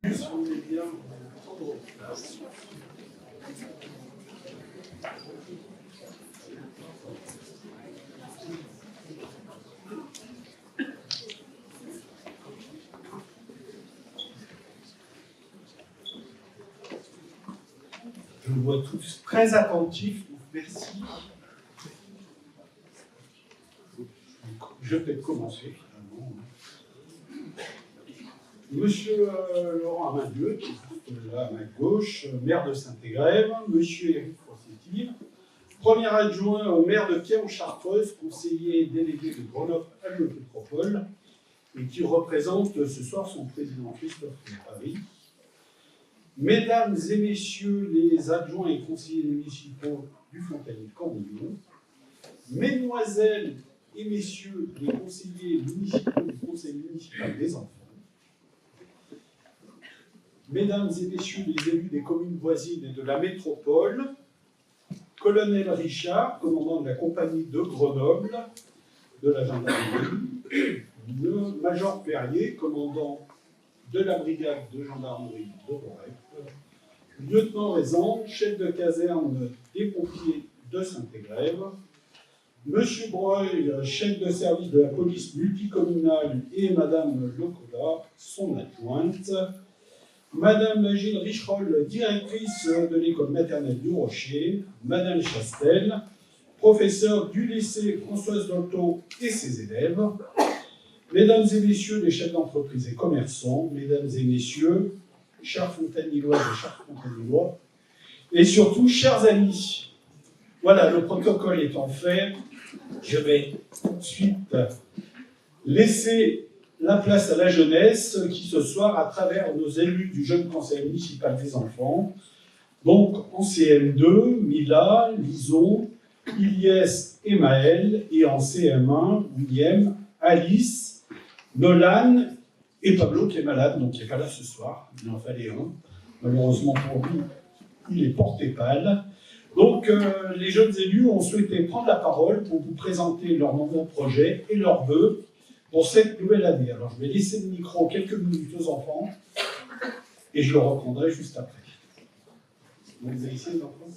Je vous vois tous très attentifs, donc merci. Je vais peut-être commencer finalement. Monsieur Laurent Amandieu, qui est là à ma gauche, maire de Saint-Égrève, monsieur Éric Fossetti, premier adjoint au maire de Pierre-en-Chartreuse, conseiller délégué de Grenoble à Métropole, et qui représente ce soir son président Christophe Paris. Mesdames et messieurs les adjoints et conseillers municipaux du Fontanier de Cornillon, mesdemoiselles et messieurs les conseillers municipaux du conseil municipal des enfants, mesdames et messieurs les élus des communes voisines et de la métropole, colonel Richard, commandant de la compagnie de Grenoble, de la gendarmerie, le major Perrier, commandant de la brigade de gendarmerie de Vorep, lieutenant Raison, chef de caserne des pompiers de Saint-Égrève, monsieur Breuil, chef de service de la police multicommunale, et madame Locola, son adjointe, madame Gilles Richeroll, directrice de l'école maternelle du Rocher, madame Chastel, professeure du lycée Françoise Dolto et ses élèves, mesdames et messieurs les chefs d'entreprise et commerçants, mesdames et messieurs, chers Fontanillois et chers Fontanillois, et surtout, chers amis. Voilà, le protocole étant fait, je vais tout de suite laisser la place à la jeunesse qui, ce soir, à travers nos élus du jeune conseil municipal des enfants, donc en CM2, Mila, Lison, Ilyes et Maël, et en CM1, William, Alice, Nolan et Pablo qui est malade, donc qui n'est pas là ce soir, il en fallait un. Malheureusement pour lui, il est porté pâle. Donc les jeunes élus ont souhaité prendre la parole pour vous présenter leurs nombreux projets et leurs vœux pour cette nouvelle année. Alors je vais laisser le micro quelques minutes aux enfants et je le reprendrai juste après. Vous avez ici les enfants ?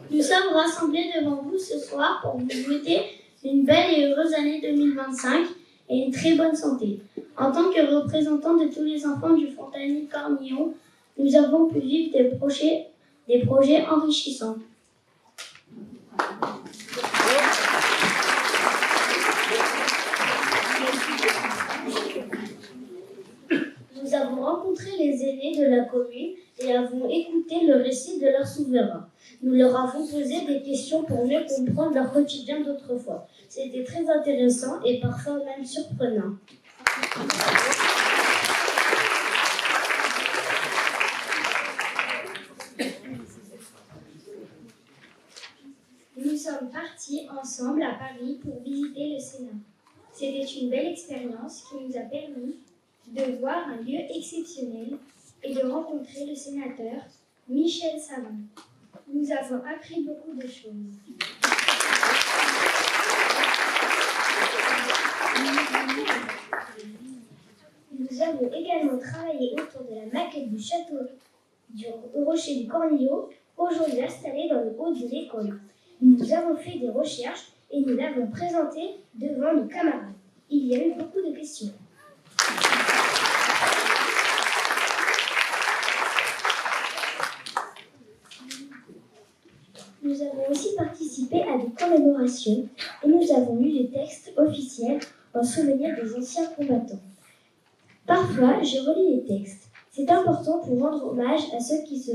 Nous sommes rassemblés devant vous ce soir pour vous souhaiter une belle et heureuse année 2025 et une très bonne santé. En tant que représentants de tous les enfants du Fontanier de Cornillon, nous avons pu vivre des projets enrichissants. Nous avons rencontré les aînés de la commune et avons écouté le récit de leur souverain. Nous leur avons posé des questions pour mieux comprendre leur quotidien d'autrefois. C'était très intéressant et parfois même surprenant. Nous sommes partis ensemble à Paris pour visiter le Sénat. C'était une belle expérience qui nous a permis de voir un lieu exceptionnel et de rencontrer le sénateur Michel Savon. Nous avons appris beaucoup de choses. Nous avons également travaillé autour de la maquette du château du Rocher du Cornillon, aujourd'hui installé dans le haut de l'école. Nous avons fait des recherches et nous l'avons présenté devant nos camarades. Il y a eu beaucoup de questions. Nous avons aussi participé à des commémorations et nous avons lu des textes officiels en souvenir des anciens combattants. Parfois, je relis les textes. C'est important pour rendre hommage à ceux qui se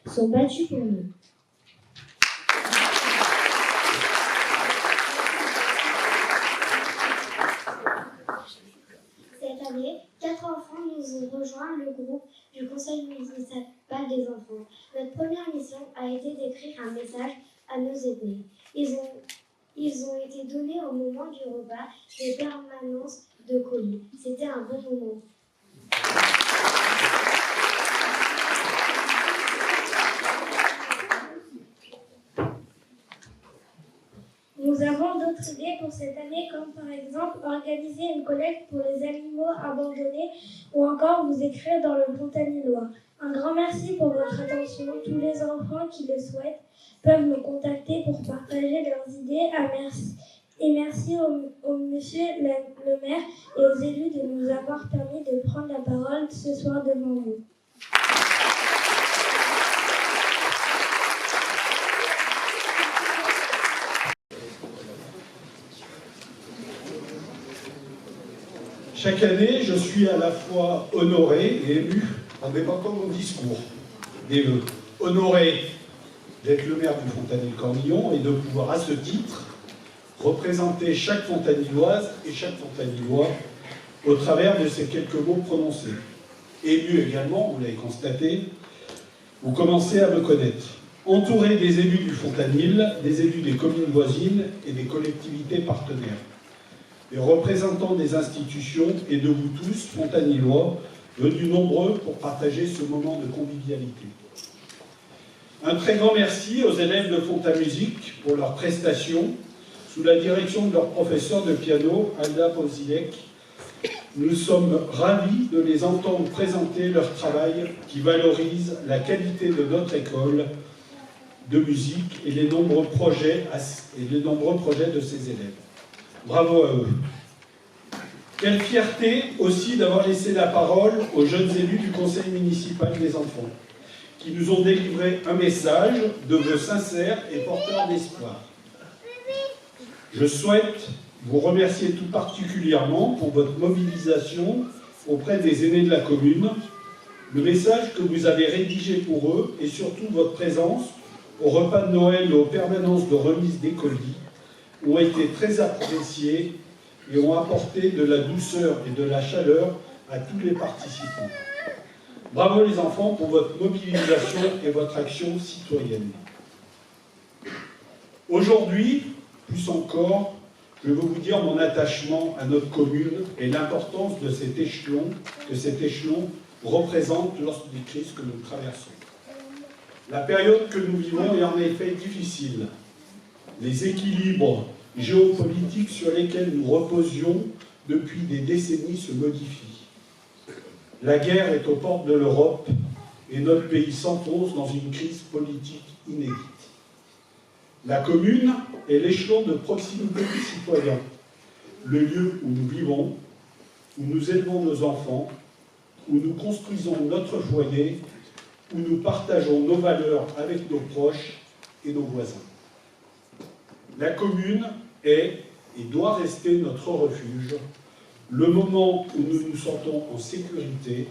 sont battus pour nous. Cette année, 4 enfants nous ont rejoint le groupe du Conseil municipal des enfants. Notre première mission a été d'écrire un message à nos aînés. Ils ont été donnés au moment du repas des permanences de colis. C'était un bon moment. Nous avons d'autres idées pour cette année, comme par exemple organiser une collecte pour les animaux abandonnés ou encore vous écrire dans le Fontanillois. Un grand merci pour votre attention. Tous les enfants qui le souhaitent peuvent nous contacter pour partager leurs idées. Et merci au monsieur le maire et aux élus de nous avoir permis de prendre la parole ce soir devant vous. Chaque année, je suis à la fois honoré et ému en débattant mon discours des vœux. Honoré d'être le maire du Fontanil-Cornillon et de pouvoir, à ce titre, représenter chaque Fontanilloise et chaque Fontanillois au travers de ces quelques mots prononcés. Ému également, vous l'avez constaté, vous commencez à me connaître. Entouré des élus du Fontanil, des élus des communes voisines et des collectivités partenaires, des représentants des institutions et de vous tous, Fontanillois, venus nombreux pour partager ce moment de convivialité. Un très grand merci aux élèves de Fontamusique pour leurs prestations, sous la direction de leur professeur de piano, Alda Pozilek. Nous sommes ravis de les entendre présenter leur travail qui valorise la qualité de notre école de musique et les nombreux projets de ces élèves. Bravo à eux. Quelle fierté aussi d'avoir laissé la parole aux jeunes élus du Conseil municipal des enfants, qui nous ont délivré un message de vœux sincères et porteurs d'espoir. Je souhaite vous remercier tout particulièrement pour votre mobilisation auprès des aînés de la commune, le message que vous avez rédigé pour eux et surtout votre présence au repas de Noël et aux permanences de remise des colis ont été très appréciés et ont apporté de la douceur et de la chaleur à tous les participants. Bravo les enfants pour votre mobilisation et votre action citoyenne. Aujourd'hui, plus encore, je veux vous dire mon attachement à notre commune et l'importance de cet échelon, que cet échelon représente lors des crises que nous traversons. La période que nous vivons est en effet difficile. Les équilibres géopolitiques sur lesquels nous reposions depuis des décennies se modifient. La guerre est aux portes de l'Europe et notre pays s'enfonce dans une crise politique inédite. La commune est l'échelon de proximité des citoyens, le lieu où nous vivons, où nous élevons nos enfants, où nous construisons notre foyer, où nous partageons nos valeurs avec nos proches et nos voisins. La commune est et doit rester notre refuge, le moment où nous nous sentons en sécurité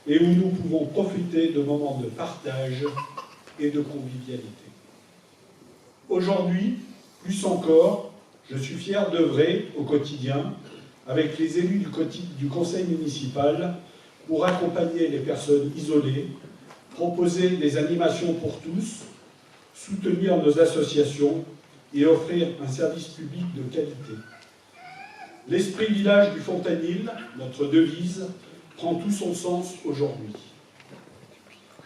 et où nous pouvons profiter de moments de partage et de convivialité. Aujourd'hui, plus encore, je suis fier d'œuvrer au quotidien avec les élus du conseil municipal pour accompagner les personnes isolées, proposer des animations pour tous, soutenir nos associations et offrir un service public de qualité. L'esprit village du Fontanil, notre devise, prend tout son sens aujourd'hui.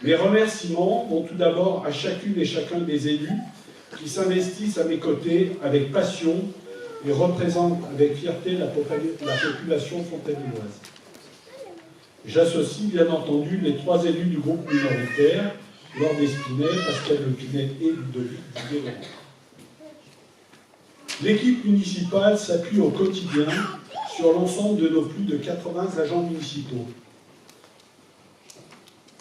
Mes remerciements vont tout d'abord à chacune et chacun des élus qui s'investissent à mes côtés avec passion et représentent avec fierté la population fontanilloise. J'associe bien entendu les 3 élus du groupe minoritaire, Laure Despinet, Pascal Lepinet et Ludovic Duguay. L'équipe municipale s'appuie au quotidien sur l'ensemble de nos plus de 80 agents municipaux.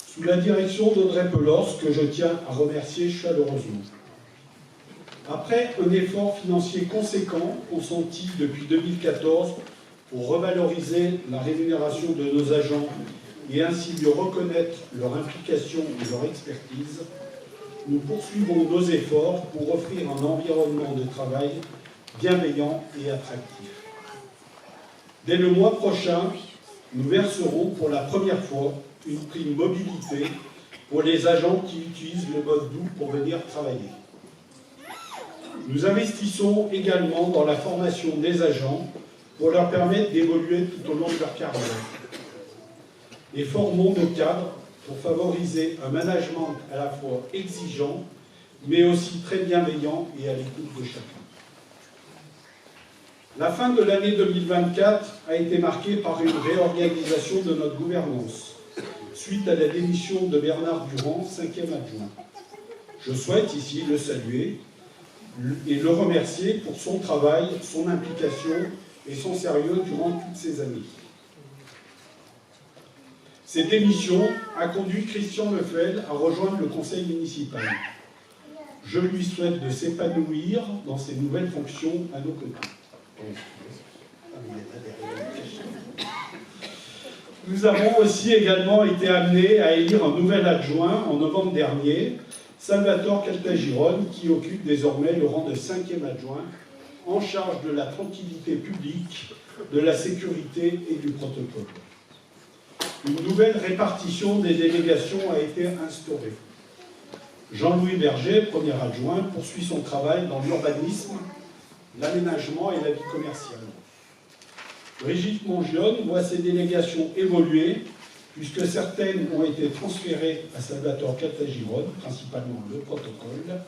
Sous la direction d'Audrey Pelors, que je tiens à remercier chaleureusement. Après un effort financier conséquent consenti depuis 2014 pour revaloriser la rémunération de nos agents et ainsi mieux reconnaître leur implication et leur expertise, nous poursuivons nos efforts pour offrir un environnement de travail bienveillant et attractif. Dès le mois prochain, nous verserons pour la première fois une prime mobilité pour les agents qui utilisent le mode doux pour venir travailler. Nous investissons également dans la formation des agents pour leur permettre d'évoluer tout au long de leur carrière. Et formons nos cadres pour favoriser un management à la fois exigeant, mais aussi très bienveillant et à l'écoute de chacun. La fin de l'année 2024 a été marquée par une réorganisation de notre gouvernance, suite à la démission de Bernard Durand, 5e adjoint. Je souhaite ici le saluer et le remercier pour son travail, son implication et son sérieux durant toutes ces années. Cette démission a conduit Christian Lefel à rejoindre le conseil municipal. Je lui souhaite de s'épanouir dans ses nouvelles fonctions à nos côtés. Nous avons aussi également été amenés à élire un nouvel adjoint en novembre dernier, Salvatore Caltagirone, qui occupe désormais le rang de 5e adjoint, en charge de la tranquillité publique, de la sécurité et du protocole. Une nouvelle répartition des délégations a été instaurée. Jean-Louis Berger, premier adjoint, poursuit son travail dans l'urbanisme, l'aménagement et la vie commerciale. Brigitte Mongione voit ses délégations évoluer, puisque certaines ont été transférées à Salvatore Caltagirone, principalement le protocole,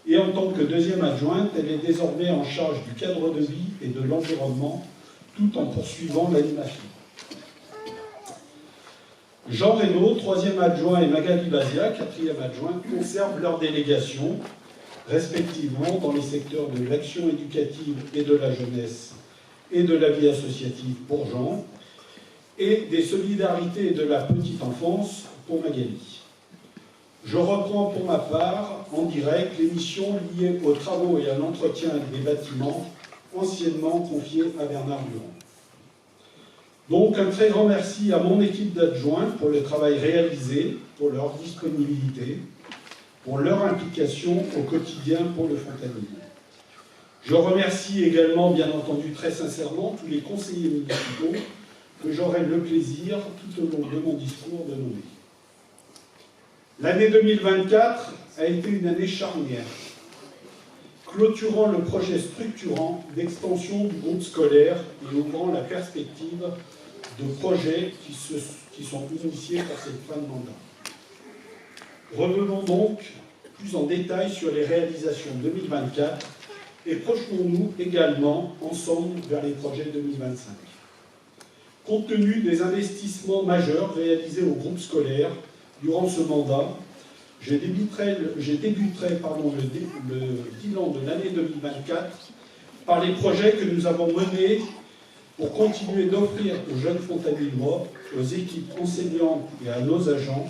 et en tant que deuxième adjointe, elle est désormais en charge du cadre de vie et de l'environnement, tout en poursuivant l'animation. Jean Reynaud, troisième adjoint, et Magali Bazia, quatrième adjoint, conservent leurs délégations, respectivement dans les secteurs de l'action éducative et de la jeunesse et de la vie associative pour Jean, et des solidarités et de la petite enfance pour Magali. Je reprends pour ma part, en direct, les missions liées aux travaux et à l'entretien des bâtiments anciennement confiés à Bernard Durand. Donc, un très grand merci à mon équipe d'adjoints pour le travail réalisé, pour leur disponibilité, pour leur implication au quotidien pour le Fontanil. Je remercie également, bien entendu, très sincèrement, tous les conseillers municipaux que j'aurai le plaisir, tout au long de mon discours, de nommer. L'année 2024 a été une année charnière, clôturant le projet structurant d'extension du groupe scolaire et ouvrant la perspective de projets qui sont initiés par cette fin de mandat. Revenons donc plus en détail sur les réalisations 2024 et projetons-nous également ensemble vers les projets 2025. Compte tenu des investissements majeurs réalisés au groupe scolaire durant ce mandat, je débuterai le bilan de l'année 2024 par les projets que nous avons menés pour continuer d'offrir aux jeunes fontanillois, aux équipes enseignantes et à nos agents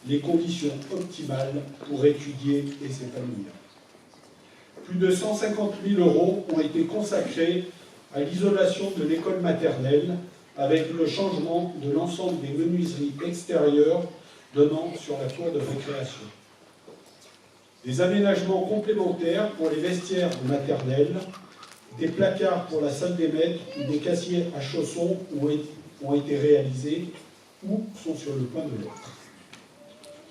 les conditions optimales pour étudier et s'épanouir. Plus de 150 000 € ont été consacrés à l'isolation de l'école maternelle avec le changement de l'ensemble des menuiseries extérieures donnant sur la cour de récréation. Des aménagements complémentaires pour les vestiaires maternelles, des placards pour la salle des maîtres ou des casiers à chaussons ont été réalisés ou sont sur le point de l'être.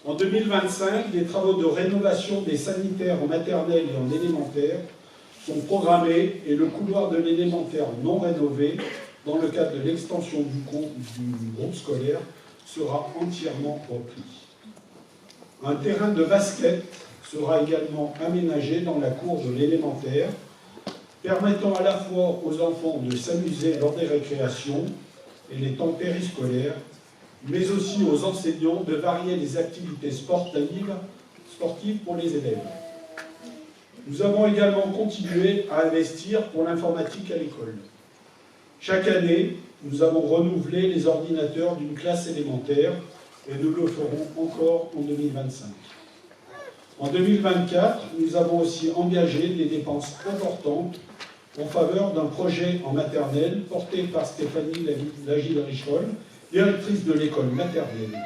En 2025, les travaux de rénovation des sanitaires en maternelle et en élémentaire sont programmés et le couloir de l'élémentaire non rénové, dans le cadre de l'extension du groupe scolaire, sera entièrement repris. Un terrain de basket sera également aménagé dans la cour de l'élémentaire, permettant à la fois aux enfants de s'amuser lors des récréations et les temps périscolaires, mais aussi aux enseignants de varier les activités sportives pour les élèves. Nous avons également continué à investir pour l'informatique à l'école. Chaque année, nous avons renouvelé les ordinateurs d'une classe élémentaire et nous le ferons encore en 2025. En 2024, nous avons aussi engagé des dépenses importantes en faveur d'un projet en maternelle porté par Stéphanie Lagile-Richol, directrice de l'école maternelle.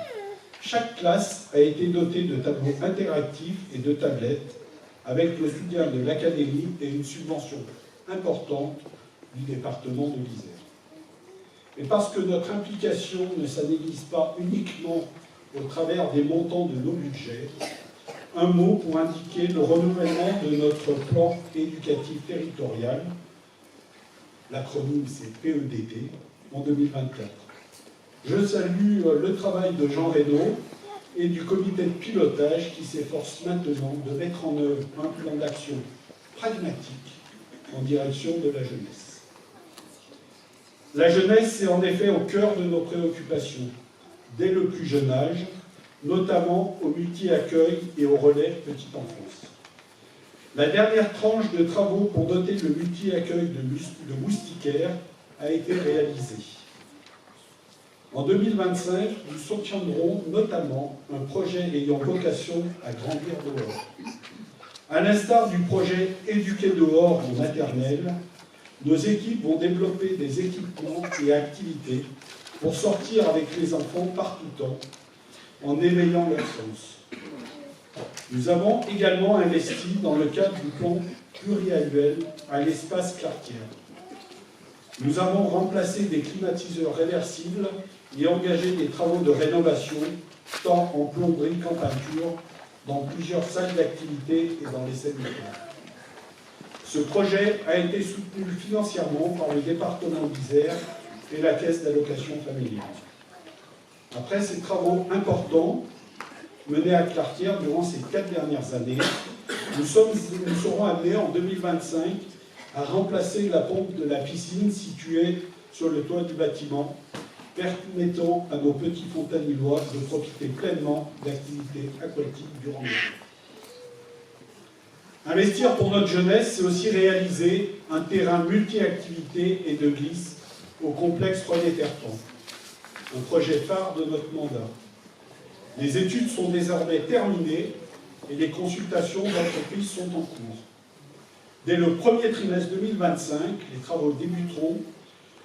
Chaque classe a été dotée de tableaux interactifs et de tablettes, avec le soutien de l'académie et une subvention importante du département de l'Isère. et parce que notre implication ne s'analyse pas uniquement au travers des montants de nos budgets, un mot pour indiquer le renouvellement de notre plan éducatif territorial, l'acronyme c'est PEDT, en 2024. Je salue le travail de Jean Reynaud et du comité de pilotage qui s'efforce maintenant de mettre en œuvre un plan d'action pragmatique en direction de la jeunesse. La jeunesse est en effet au cœur de nos préoccupations, dès le plus jeune âge, notamment au multi-accueil et au relais petite enfance. La dernière tranche de travaux pour doter le multi-accueil de moustiquaires a été réalisée. En 2025, nous soutiendrons notamment un projet ayant vocation à grandir dehors. À l'instar du projet Éduquer dehors en maternelle, nos équipes vont développer des équipements et activités pour sortir avec les enfants par tout temps, en éveillant leur sens. Nous avons également investi dans le cadre du plan pluriannuel à l'espace Clartière. Nous avons remplacé des climatiseurs réversibles et engagé des travaux de rénovation, tant en plomberie qu'en peinture, dans plusieurs salles d'activité et dans les sanitaires. Ce projet a été soutenu financièrement par le département d'Isère et la Caisse d'allocation familiale. Après ces travaux importants menés à Clartière durant ces 4 dernières années, nous serons amenés en 2025 à remplacer la pompe de la piscine située sur le toit du bâtiment, permettant à nos petits fontanillois de profiter pleinement d'activités aquatiques durant l'été. Investir pour notre jeunesse, c'est aussi réaliser un terrain multi-activités et de glisse au complexe René-Tertan, un projet phare de notre mandat. Les études sont désormais terminées et les consultations d'entreprise sont en cours. Dès le premier trimestre 2025, les travaux débuteront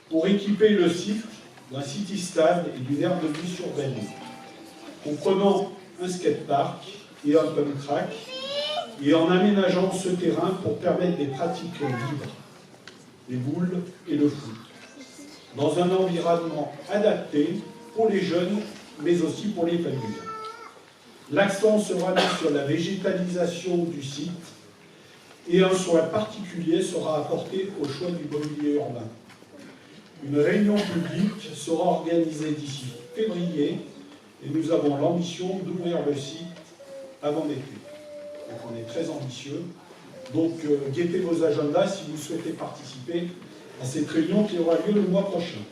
pour équiper le site d'un city-stade et d'une aire de glisse urbaine, comprenant un skatepark et un pump track, et en aménageant ce terrain pour permettre des pratiques libres, les boules et le foot, dans un environnement adapté pour les jeunes, mais aussi pour les familles. L'accent sera mis sur la végétalisation du site et un soin particulier sera apporté au choix du mobilier urbain. Une réunion publique sera organisée d'ici février et nous avons l'ambition d'ouvrir le site avant l'été. Donc on est très ambitieux. Donc guettez vos agendas si vous souhaitez participer à cette réunion qui aura lieu le mois prochain.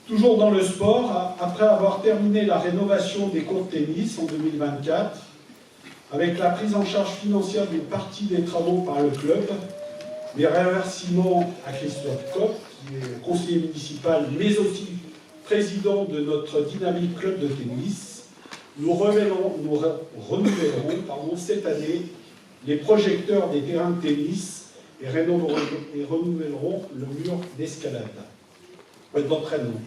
Toujours dans le sport, après avoir terminé la rénovation des courts de tennis en 2024, avec la prise en charge financière d'une partie des travaux par le club, les remerciements à Christophe Kopp, qui est conseiller municipal, mais aussi président de notre dynamique club de tennis, nous renouvellerons cette année les projecteurs des terrains de tennis et renouvellerons le mur d'escalade. D'entraînement.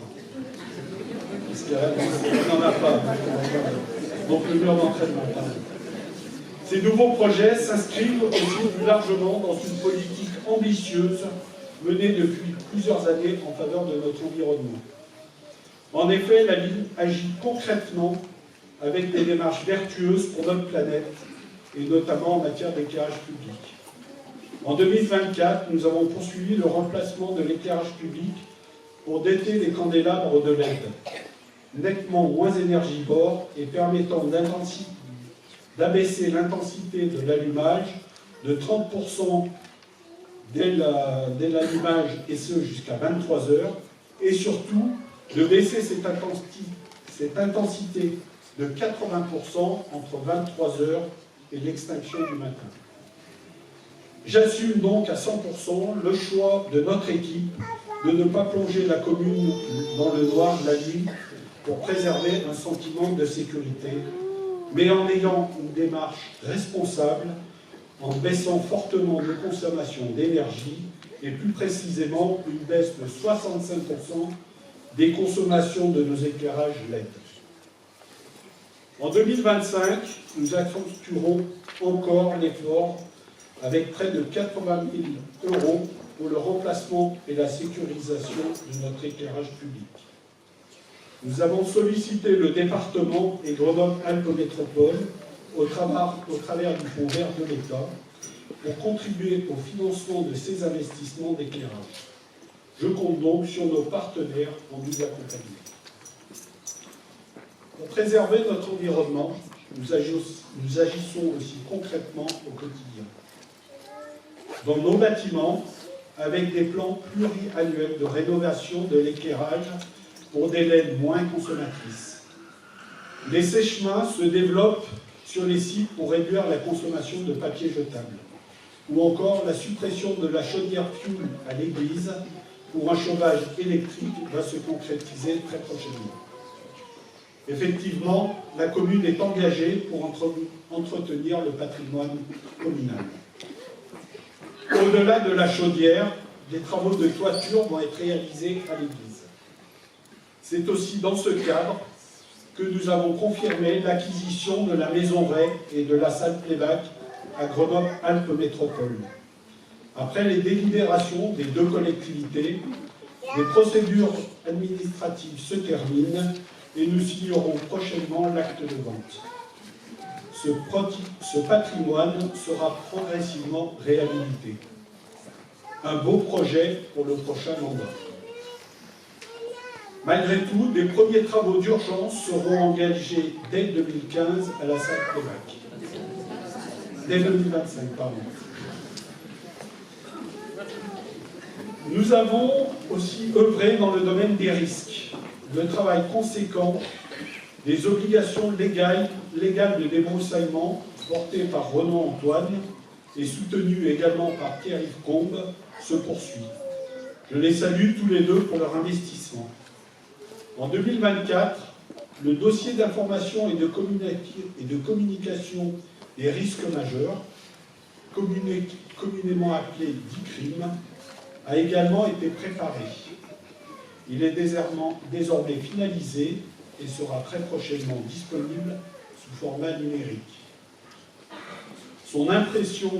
Escalade, on n'en a pas. Donc le mur d'entraînement. Ces nouveaux projets s'inscrivent aussi plus largement dans une politique ambitieuse menée depuis plusieurs années en faveur de notre environnement. En effet, la ville agit concrètement avec des démarches vertueuses pour notre planète, et notamment en matière d'éclairage public. En 2024, nous avons poursuivi le remplacement de l'éclairage public pour doter les candélabres de LED, nettement moins énergivores et permettant d'abaisser l'intensité de l'allumage de 30% dès l'allumage, et ce jusqu'à 23 heures, et surtout de baisser cette intensité de 80% entre 23 heures et l'extinction du matin. J'assume donc à 100% le choix de notre équipe de ne pas plonger la commune dans le noir de la nuit pour préserver un sentiment de sécurité, mais en ayant une démarche responsable, en baissant fortement nos consommations d'énergie et plus précisément une baisse de 65% des consommations de nos éclairages LED. En 2025, nous accentuerons encore l'effort avec près de 80 000 € pour le remplacement et la sécurisation de notre éclairage public. Nous avons sollicité le département et Grenoble-Alpes Métropole au travers du Fonds vert de l'État pour contribuer au financement de ces investissements d'éclairage. Je compte donc sur nos partenaires pour nous accompagner. Pour préserver notre environnement, nous agissons aussi concrètement au quotidien. Dans nos bâtiments, avec des plans pluriannuels de rénovation de l'éclairage pour des laines moins consommatrices. Les sèche-mains se développent sur les sites pour réduire la consommation de papier jetable. Ou encore la suppression de la chaudière fuel à l'église pour un chauffage électrique va se concrétiser très prochainement. Effectivement, la commune est engagée pour entretenir le patrimoine communal. Au-delà de la chaudière, des travaux de toiture vont être réalisés à l'église. C'est aussi dans ce cadre que nous avons confirmé l'acquisition de la Maison Ray et de la salle Playback à Grenoble-Alpes Métropole. Après les délibérations des deux collectivités, les procédures administratives se terminent et nous signerons prochainement l'acte de vente. Ce patrimoine sera progressivement réhabilité. Un beau projet pour le prochain mandat. Malgré tout, des premiers travaux d'urgence seront engagés dès 2015 à la salle Playback. Dès 2025, pardon. Nous avons aussi œuvré dans le domaine des risques. Le travail conséquent des obligations légales de débroussaillement portées par Renaud Antoine et soutenu également par Pierre-Yves Combe se poursuit. Je les salue tous les deux pour leur investissement. En 2024, le dossier d'information et de communication des risques majeurs, communément appelé DICRIM, a également été préparé. Il est désormais finalisé et sera très prochainement disponible sous format numérique. Son impression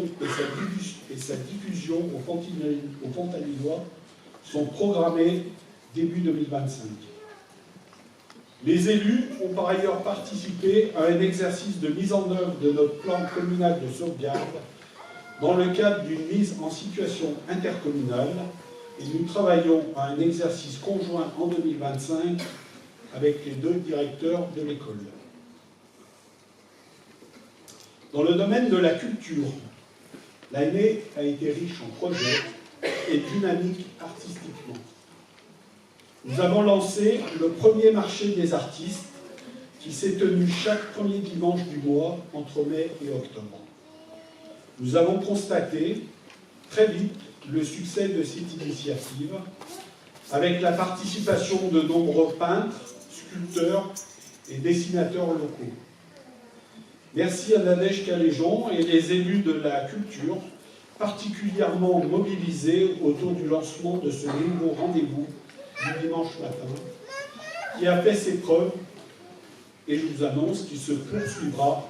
et sa diffusion au Fontanillois sont programmées début 2025. Les élus ont par ailleurs participé à un exercice de mise en œuvre de notre plan communal de sauvegarde dans le cadre d'une mise en situation intercommunale et nous travaillons à un exercice conjoint en 2025 avec les deux directeurs de l'école. Dans le domaine de la culture, l'année a été riche en projets et dynamique artistiquement. Nous avons lancé le premier marché des artistes qui s'est tenu chaque premier dimanche du mois entre mai et octobre. Nous avons constaté très vite le succès de cette initiative avec la participation de nombreux peintres, sculpteurs et dessinateurs locaux. Merci à Nadège Caléjon et les élus de la culture, particulièrement mobilisés autour du lancement de ce nouveau rendez-vous du dimanche matin, qui a fait ses preuves et je vous annonce qu'il se poursuivra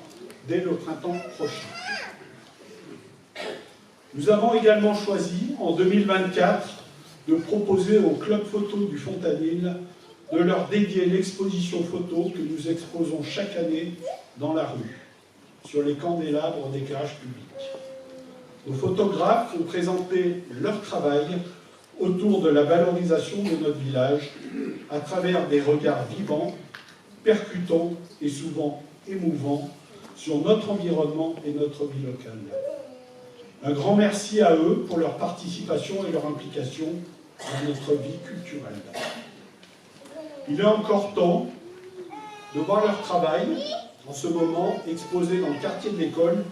dès le printemps prochain. Nous avons également choisi, en 2024, de proposer au Club Photo du Fontanil de leur dédier l'exposition photo que nous exposons chaque année dans la rue, sur les candélabres d'éclairage public. Nos photographes ont présenté leur travail autour de la valorisation de notre village à travers des regards vivants, percutants et souvent émouvants sur notre environnement et notre vie locale. Un grand merci à eux pour leur participation et leur implication dans notre vie culturelle. Il est encore temps de voir leur travail, en ce moment exposé dans le quartier de l'école,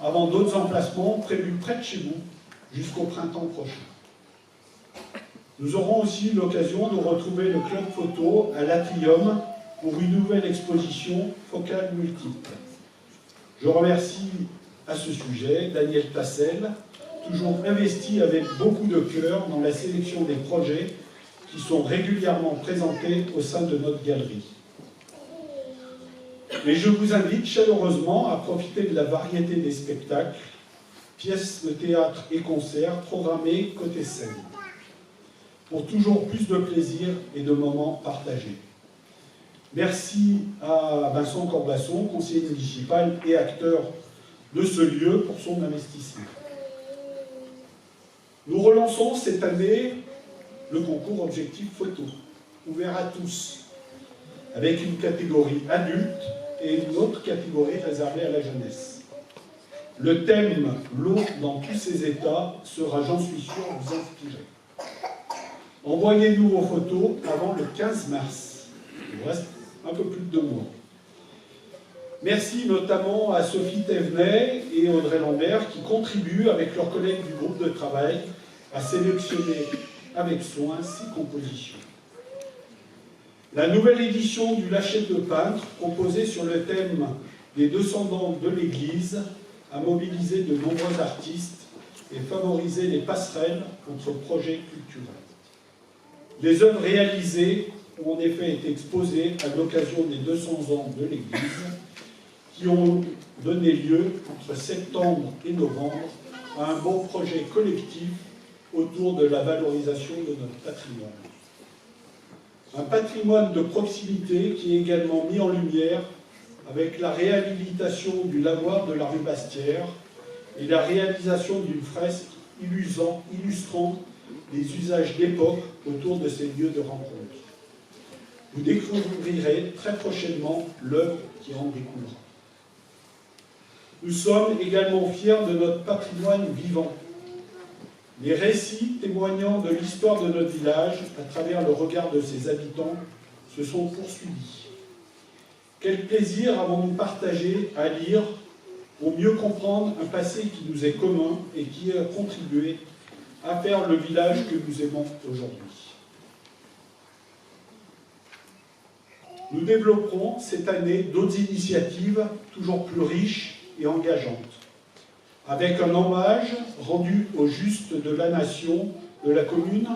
avant d'autres emplacements prévus près de chez vous jusqu'au printemps prochain. Nous aurons aussi l'occasion de retrouver le club photo à l'Atrium pour une nouvelle exposition focale multiple. Je remercie à ce sujet Daniel Tassel, toujours investi avec beaucoup de cœur dans la sélection des projets qui sont régulièrement présentés au sein de notre galerie. Et je vous invite chaleureusement à profiter de la variété des spectacles pièces de théâtre et concerts programmés côté scène, pour toujours plus de plaisir et de moments partagés. Merci à Vincent Corbasson, conseiller municipal et acteur de ce lieu, pour son investissement. Nous relançons cette année le concours Objectif Photo, ouvert à tous, avec une catégorie adulte et une autre catégorie réservée à la jeunesse. Le thème « L'eau dans tous ses états » sera, j'en suis sûr, vous inspirer. Envoyez-nous vos photos avant le 15 mars. Il vous reste un peu plus de 2 mois. Merci notamment à Sophie Thévenet et Audrey Lambert qui contribuent avec leurs collègues du groupe de travail à sélectionner avec soin 6 compositions. La nouvelle édition du Lâcher de peintre, proposée sur le thème des descendants de l'Église, a mobilisé de nombreux artistes et favorisé les passerelles entre projets culturels. Les œuvres réalisées ont en effet été exposées à l'occasion des 200 ans de l'Église, qui ont donné lieu, entre septembre et novembre, à un beau projet collectif autour de la valorisation de notre patrimoine. Un patrimoine de proximité qui est également mis en lumière avec la réhabilitation du lavoir de la rue Bastière et la réalisation d'une fresque illustrant les usages d'époque autour de ces lieux de rencontre. Vous découvrirez très prochainement l'œuvre qui en découlera. Nous sommes également fiers de notre patrimoine vivant. Les récits témoignant de l'histoire de notre village, à travers le regard de ses habitants, se sont poursuivis. Quel plaisir avons-nous partagé à lire pour mieux comprendre un passé qui nous est commun et qui a contribué à faire le village que nous aimons aujourd'hui. Nous développerons cette année d'autres initiatives toujours plus riches et engageantes, avec un hommage rendu aux justes de la nation, de la commune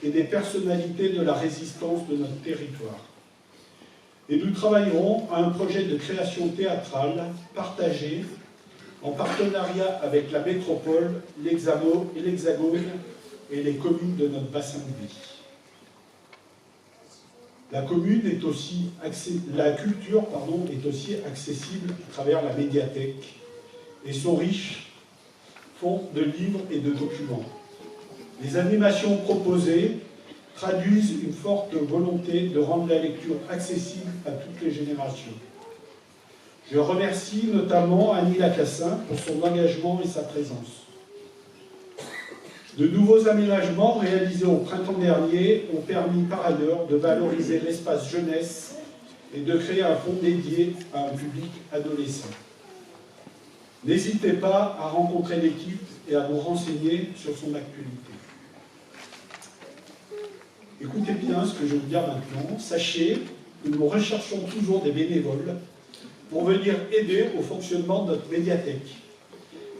et des personnalités de la résistance de notre territoire. Et nous travaillerons à un projet de création théâtrale partagé en partenariat avec la métropole, l'Hexagone et les communes de notre bassin de vie. La culture est aussi accessible à travers la médiathèque et son riche fond de livres et de documents. Les animations proposées traduisent une forte volonté de rendre la lecture accessible à toutes les générations. Je remercie notamment Annie Lacassin pour son engagement et sa présence. De nouveaux aménagements réalisés au printemps dernier ont permis par ailleurs de valoriser l'espace jeunesse et de créer un fonds dédié à un public adolescent. N'hésitez pas à rencontrer l'équipe et à vous renseigner sur son actualité. Écoutez bien ce que je vais vous dire maintenant. Sachez que nous recherchons toujours des bénévoles pour venir aider au fonctionnement de notre médiathèque.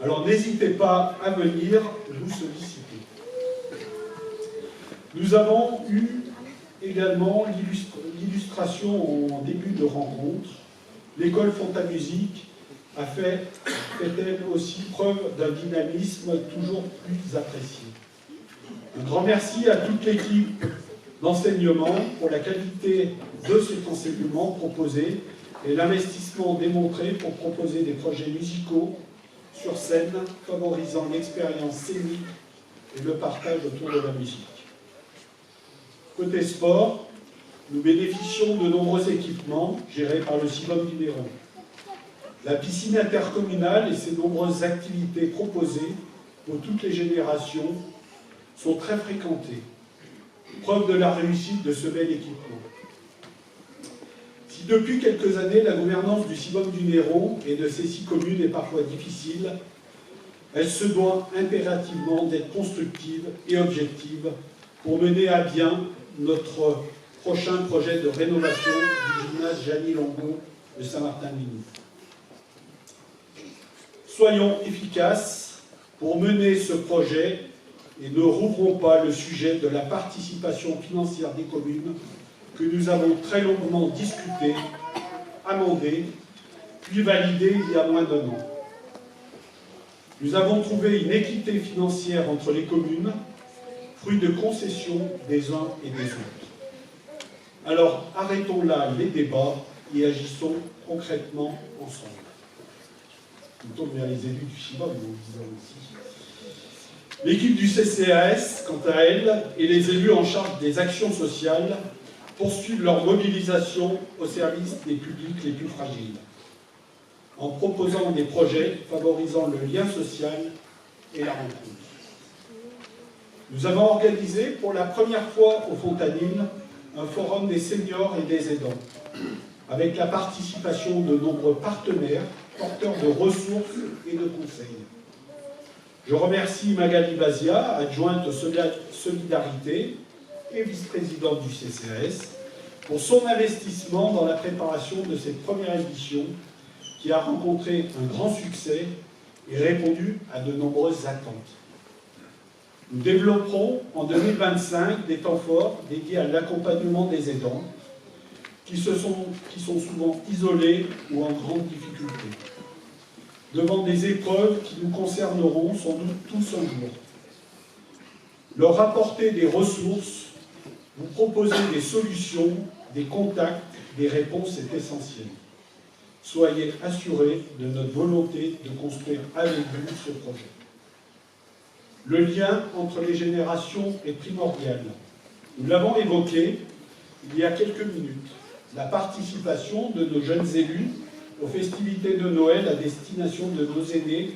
Alors n'hésitez pas à venir nous solliciter. Nous avons eu également l'illustration en début de rencontre. L'école Fontamusique a fait elle aussi preuve d'un dynamisme toujours plus apprécié. Un grand merci à toute l'équipe d'enseignement pour la qualité de cet enseignement proposé et l'investissement démontré pour proposer des projets musicaux sur scène, favorisant l'expérience scénique et le partage autour de la musique. Côté sport, nous bénéficions de nombreux équipements gérés par le CIVOM du Néron. La piscine intercommunale et ses nombreuses activités proposées pour toutes les générations sont très fréquentées. Preuve de la réussite de ce bel équipement. Si depuis quelques années la gouvernance du CIVOM du Néron et de ses 6 communes est parfois difficile, elle se doit impérativement d'être constructive et objective pour mener à bien notre prochain projet de rénovation du gymnase Jeanny-Longo de Saint-Martin-de-Migny. Soyons efficaces pour mener ce projet et ne rouvrons pas le sujet de la participation financière des communes que nous avons très longuement discuté, amendé, puis validé il y a moins d'1 an. Nous avons trouvé une équité financière entre les communes, fruit de concessions des uns et des autres. Alors arrêtons là les débats et agissons concrètement ensemble. Nous tombons vers les élus du CIBA, mais nous disons aussi. L'équipe du CCAS, quant à elle, et les élus en charge des actions sociales poursuivent leur mobilisation au service des publics les plus fragiles, en proposant des projets favorisant le lien social et la rencontre. Nous avons organisé pour la première fois au Fontanil un forum des seniors et des aidants, avec la participation de nombreux partenaires, porteurs de ressources et de conseils. Je remercie Magali Bazia, adjointe Solidarité et vice-présidente du CCAS, pour son investissement dans la préparation de cette première édition qui a rencontré un grand succès et répondu à de nombreuses attentes. Nous développerons en 2025 des temps forts dédiés à l'accompagnement des aidants qui sont souvent isolés ou en grande difficulté, devant des épreuves qui nous concerneront sans doute tous un jour. Leur apporter des ressources, vous proposer des solutions, des contacts, des réponses est essentiel. Soyez assurés de notre volonté de construire avec vous ce projet. Le lien entre les générations est primordial. Nous l'avons évoqué il y a quelques minutes. La participation de nos jeunes élus aux festivités de Noël à destination de nos aînés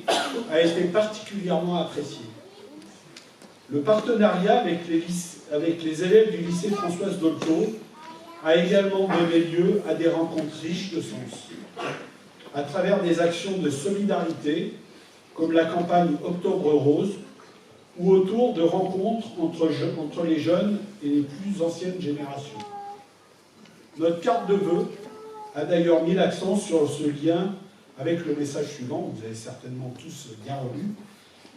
a été particulièrement appréciée. Le partenariat avec les élèves du lycée Françoise Dolto a également donné lieu à des rencontres riches de sens, à travers des actions de solidarité, comme la campagne Octobre Rose, ou autour de rencontres entre les jeunes et les plus anciennes générations. Notre carte de vœux a d'ailleurs mis l'accent sur ce lien avec le message suivant, vous avez certainement tous bien relu: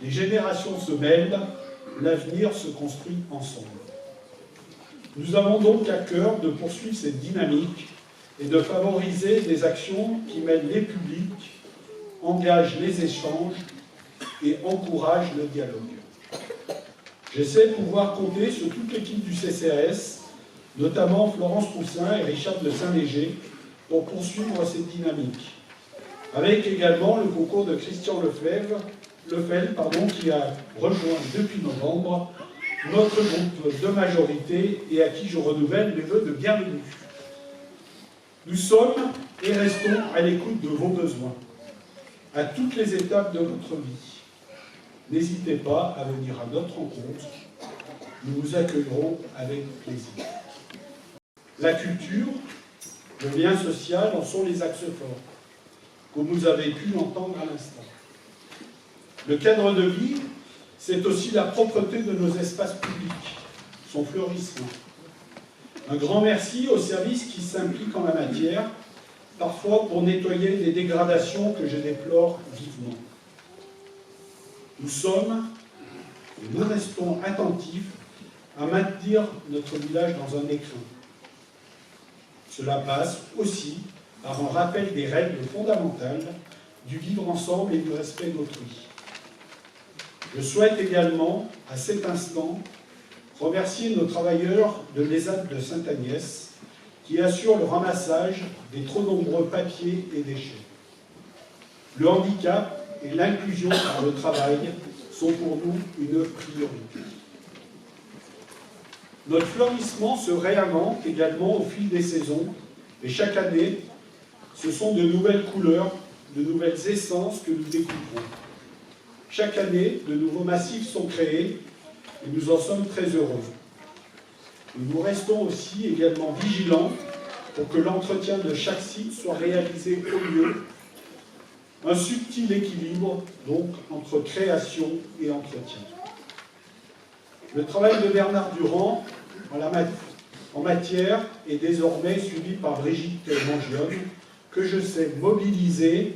les générations se mêlent, l'avenir se construit ensemble. Nous avons donc à cœur de poursuivre cette dynamique et de favoriser des actions qui mêlent les publics, engagent les échanges et encouragent le dialogue. J'essaie de pouvoir compter sur toute l'équipe du CCAS, notamment Florence Poussin et Richard de Saint-Léger, pour poursuivre cette dynamique, avec également le concours de Christian Lefel, qui a rejoint depuis novembre notre groupe de majorité et à qui je renouvelle mes vœux de bienvenue. Nous sommes et restons à l'écoute de vos besoins, à toutes les étapes de votre vie. N'hésitez pas à venir à notre rencontre, nous vous accueillerons avec plaisir. La culture, le lien social en sont les axes forts, comme vous avez pu l'entendre à l'instant. Le cadre de vie, c'est aussi la propreté de nos espaces publics, son fleurissement. Un grand merci aux services qui s'impliquent en la matière, parfois pour nettoyer les dégradations que je déplore vivement. Nous sommes et nous restons attentifs à maintenir notre village dans un écrin. Cela passe aussi par un rappel des règles fondamentales du vivre ensemble et du respect d'autrui. Je souhaite également, à cet instant, remercier nos travailleurs de l'ESAT de Sainte-Agnès qui assurent le ramassage des trop nombreux papiers et déchets. Le handicap et l'inclusion par le travail sont pour nous une priorité. Notre fleurissement se réinvente également au fil des saisons et chaque année, ce sont de nouvelles couleurs, de nouvelles essences que nous découvrons. Chaque année, de nouveaux massifs sont créés et nous en sommes très heureux. Nous restons aussi également vigilants pour que l'entretien de chaque site soit réalisé au mieux. Un subtil équilibre, donc, entre création et entretien. Le travail de Bernard Durand en matière est désormais suivi par Brigitte Mangione, que je sais mobiliser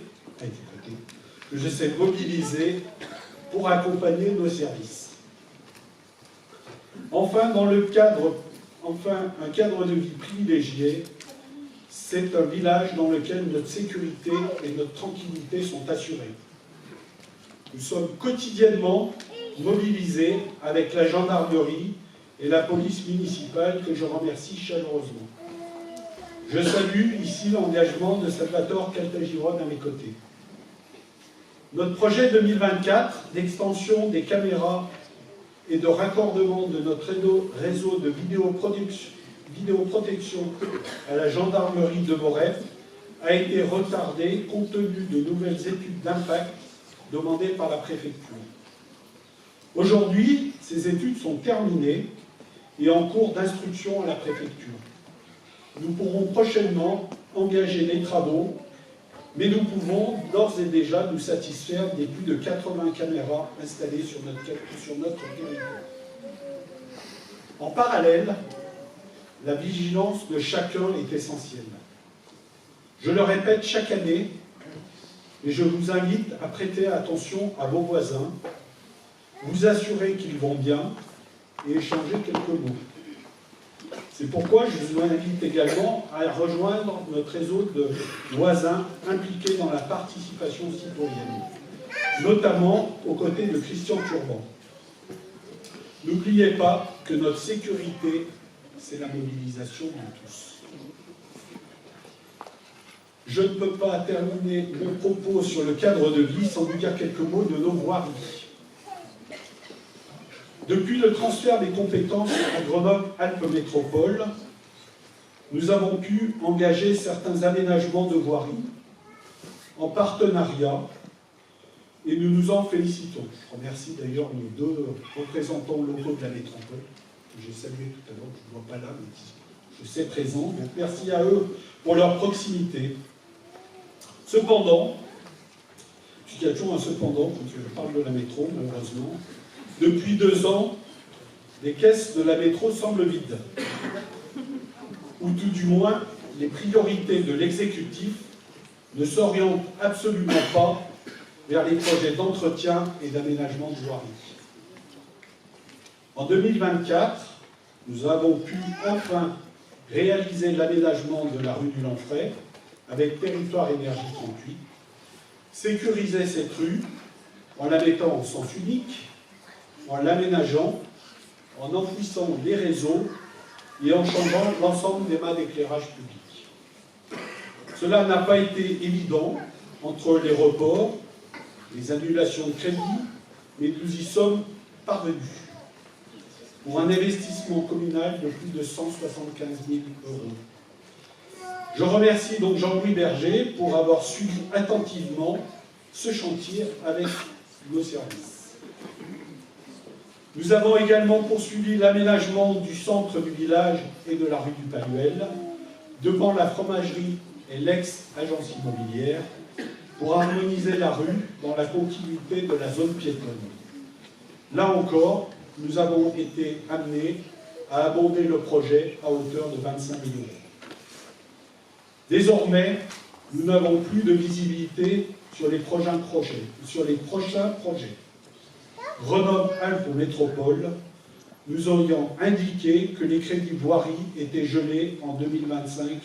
pour accompagner nos services. Enfin, un cadre de vie privilégié, c'est un village dans lequel notre sécurité et notre tranquillité sont assurées. Nous sommes quotidiennement mobilisés avec la gendarmerie et la police municipale que je remercie chaleureusement. Je salue ici l'engagement de Salvatore Caltagirone à mes côtés. Notre projet 2024 d'extension des caméras et de raccordement de notre réseau de vidéoprotection à la gendarmerie de Moref a été retardé compte tenu de nouvelles études d'impact demandées par la préfecture. Aujourd'hui, ces études sont terminées et en cours d'instruction à la préfecture. Nous pourrons prochainement engager les travaux, mais nous pouvons d'ores et déjà nous satisfaire des plus de 80 caméras installées sur notre territoire. En parallèle, la vigilance de chacun est essentielle. Je le répète chaque année, et je vous invite à prêter attention à vos voisins, vous assurer qu'ils vont bien et échanger quelques mots. C'est pourquoi je vous invite également à rejoindre notre réseau de voisins impliqués dans la participation citoyenne, notamment aux côtés de Christian Turban. N'oubliez pas que notre sécurité, c'est la mobilisation de tous. Je ne peux pas terminer mon propos sur le cadre de vie sans vous dire quelques mots de nos voiries. Depuis le transfert des compétences à Grenoble-Alpes Métropole, nous avons pu engager certains aménagements de voiries en partenariat et nous nous en félicitons. Je remercie d'ailleurs nos deux représentants locaux de la métropole, que j'ai salué tout à l'heure, je ne vois pas là, mais je sais présents. Donc merci à eux pour leur proximité. Cependant, il y a toujours un cependant quand je parle de la métro, malheureusement. Depuis 2 ans, les caisses de la métro semblent vides. Ou tout du moins, les priorités de l'exécutif ne s'orientent absolument pas vers les projets d'entretien et d'aménagement de voirie. En 2024, nous avons pu enfin réaliser l'aménagement de la rue du Lanfray avec Territoire Énergie 38, sécuriser cette rue en la mettant en sens unique, en l'aménageant, en enfouissant les réseaux et en changeant l'ensemble des mâts d'éclairage public. Cela n'a pas été évident entre les reports, les annulations de crédit, mais nous y sommes parvenus pour un investissement communal de plus de 175 000 €. Je remercie donc Jean-Louis Berger pour avoir suivi attentivement ce chantier avec nos services. Nous avons également poursuivi l'aménagement du centre du village et de la rue du Paluel, devant la fromagerie et l'ex-agence immobilière, pour harmoniser la rue dans la continuité de la zone piétonne. Là encore, nous avons été amenés à abonder le projet à hauteur de 25 000 €. Désormais, nous n'avons plus de visibilité sur les prochains projets. Grenoble-Alpes Métropole nous ayant indiqué que les crédits voirie étaient gelés en 2025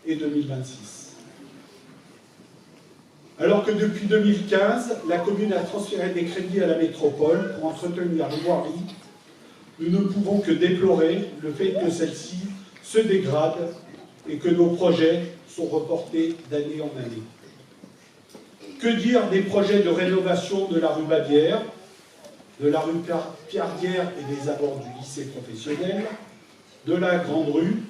et 2026. Alors que depuis 2015, la commune a transféré des crédits à la métropole pour entretenir les voiries, nous ne pouvons que déplorer le fait que celle-ci se dégrade et que nos projets sont reportés d'année en année. Que dire des projets de rénovation de la rue Bavière, de la rue Pierre-Guerre et des abords du lycée professionnel, de la Grande Rue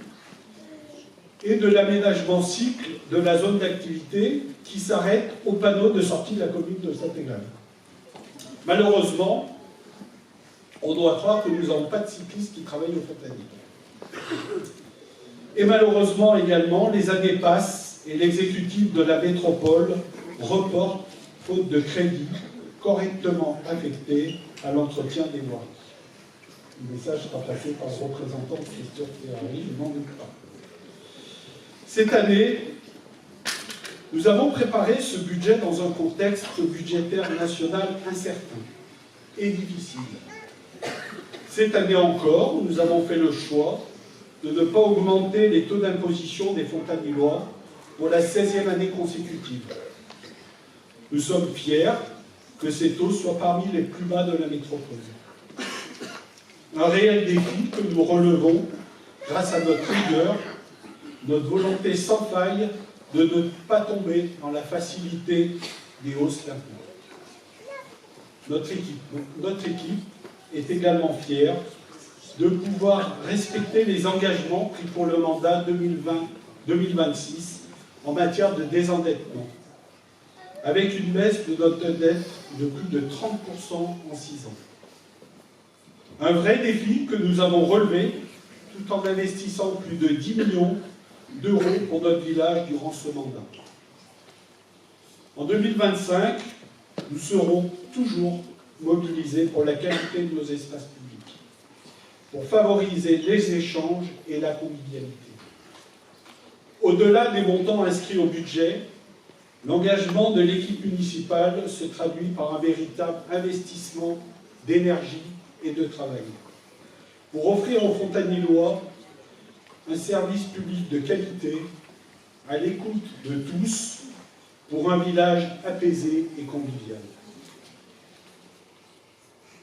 et de l'aménagement cycle de la zone d'activité qui s'arrête au panneau de sortie de la commune de Saint-Égal. Malheureusement, on doit croire que nous n'avons pas de cyclistes qui travaillent au Fontanier. Et malheureusement également, les années passent et l'exécutif de la métropole reporte, faute de crédit, correctement affecté à l'entretien des voiries. Le message sera passé par le représentant de Christophe Ferrari, je n'en doute pas. Cette année, nous avons préparé ce budget dans un contexte budgétaire national incertain et difficile. Cette année encore, nous avons fait le choix de ne pas augmenter les taux d'imposition des Fontanillois pour la 16e année consécutive. Nous sommes fiers que ces taux soient parmi les plus bas de la métropole. Un réel défi que nous relevons grâce à notre rigueur, notre volonté sans faille de ne pas tomber dans la facilité des hausses d'impôts. Notre équipe est également fière de pouvoir respecter les engagements pris pour le mandat 2020-2026 en matière de désendettement, avec une baisse de notre dette de plus de 30% en 6 ans. Un vrai défi que nous avons relevé tout en investissant plus de 10 millions d'euros pour notre village durant ce mandat. En 2025, nous serons toujours mobilisés pour la qualité de nos espaces publics, pour favoriser les échanges et la convivialité. Au-delà des montants inscrits au budget, l'engagement de l'équipe municipale se traduit par un véritable investissement d'énergie et de travail, pour offrir aux Fontanillois un service public de qualité, à l'écoute de tous, pour un village apaisé et convivial.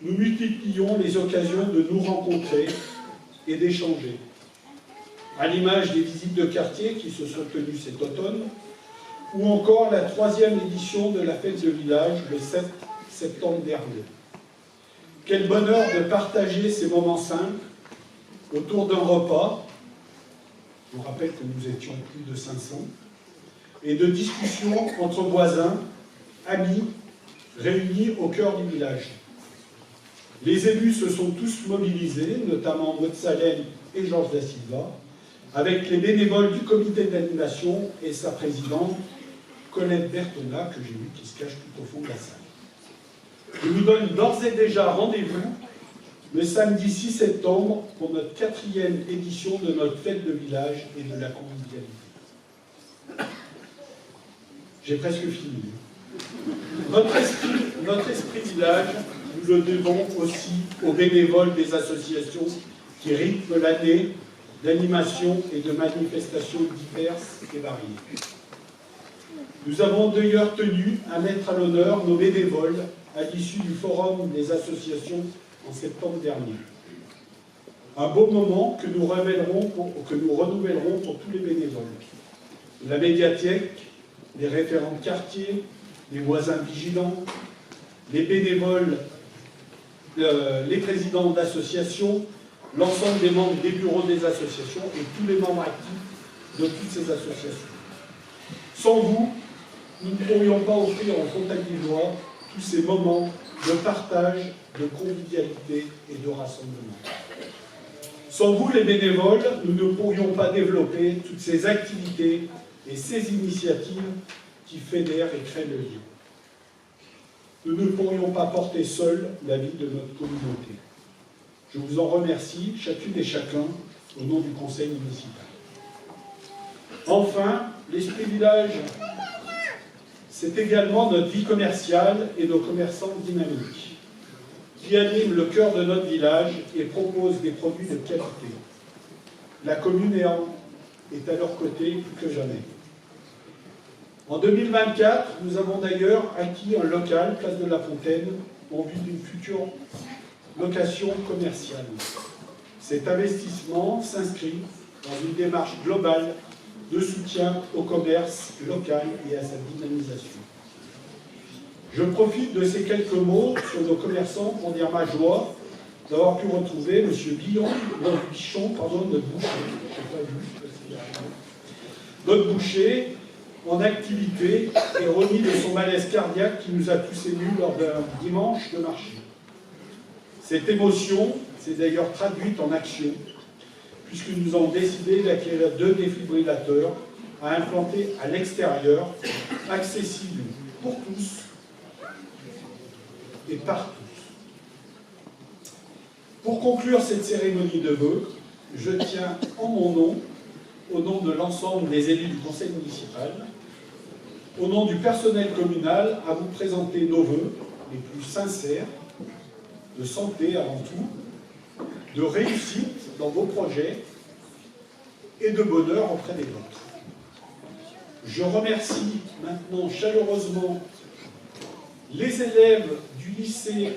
Nous multiplions les occasions de nous rencontrer et d'échanger, à l'image des visites de quartier qui se sont tenues cet automne, ou encore la 3e édition de la fête de village le 7 septembre dernier. Quel bonheur de partager ces moments simples autour d'un repas, je vous rappelle que nous étions plus de 500, et de discussions entre voisins, amis, réunis au cœur du village. Les élus se sont tous mobilisés, notamment Maud Salem et Georges Da Silva, avec les bénévoles du comité d'animation et sa présidente, Colette Bertona, que j'ai vu qui se cache tout au fond de la salle. Je vous donne d'ores et déjà rendez-vous le samedi 6 septembre pour notre 4e édition de notre fête de village et de la convivialité. J'ai presque fini. Notre esprit village, nous le devons aussi aux bénévoles des associations qui rythment l'année d'animations et de manifestations diverses et variées. Nous avons d'ailleurs tenu à mettre à l'honneur nos bénévoles à l'issue du forum des associations en septembre dernier. Un beau moment que nous renouvellerons pour tous les bénévoles. La médiathèque, les référents de quartier, les voisins vigilants, les bénévoles, les présidents d'associations, l'ensemble des membres des bureaux des associations et tous les membres actifs de toutes ces associations. Sans vous, nous ne pourrions pas offrir aux Fontanillois tous ces moments de partage, de convivialité et de rassemblement. Sans vous, les bénévoles, nous ne pourrions pas développer toutes ces activités et ces initiatives qui fédèrent et créent le lien. Nous ne pourrions pas porter seuls la vie de notre communauté. Je vous en remercie, chacune et chacun, au nom du conseil municipal. Enfin, l'esprit village, c'est également notre vie commerciale et nos commerçants dynamiques, qui animent le cœur de notre village et proposent des produits de qualité. La commune est à leur côté plus que jamais. En 2024, nous avons d'ailleurs acquis un local, place de la Fontaine, en vue d'une future location commerciale. Cet investissement s'inscrit dans une démarche globale de soutien au commerce local et à sa dynamisation. Je profite de ces quelques mots sur nos commerçants pour dire ma joie d'avoir pu retrouver M. Bichon, notre boucher, en activité et remis de son malaise cardiaque qui nous a tous émus lors d'un dimanche de marché. Cette émotion s'est d'ailleurs traduite en action, puisque nous avons décidé d'acquérir 2 défibrillateurs à implanter à l'extérieur, accessibles pour tous et par tous. Pour conclure cette cérémonie de vœux, je tiens en mon nom, au nom de l'ensemble des élus du conseil municipal, au nom du personnel communal, à vous présenter nos vœux les plus sincères, de santé avant tout, de réussite dans vos projets et de bonheur auprès des vôtres. Je remercie maintenant chaleureusement les élèves du lycée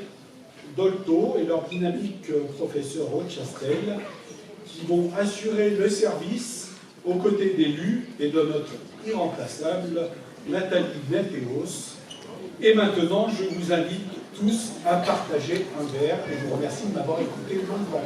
Dolto et leur dynamique professeur Rochastel, qui vont assurer le service aux côtés d'élus et de notre irremplaçable Nathalie Netteos. Et maintenant, je vous invite tous à partager un verre et je vous remercie de m'avoir écouté longtemps.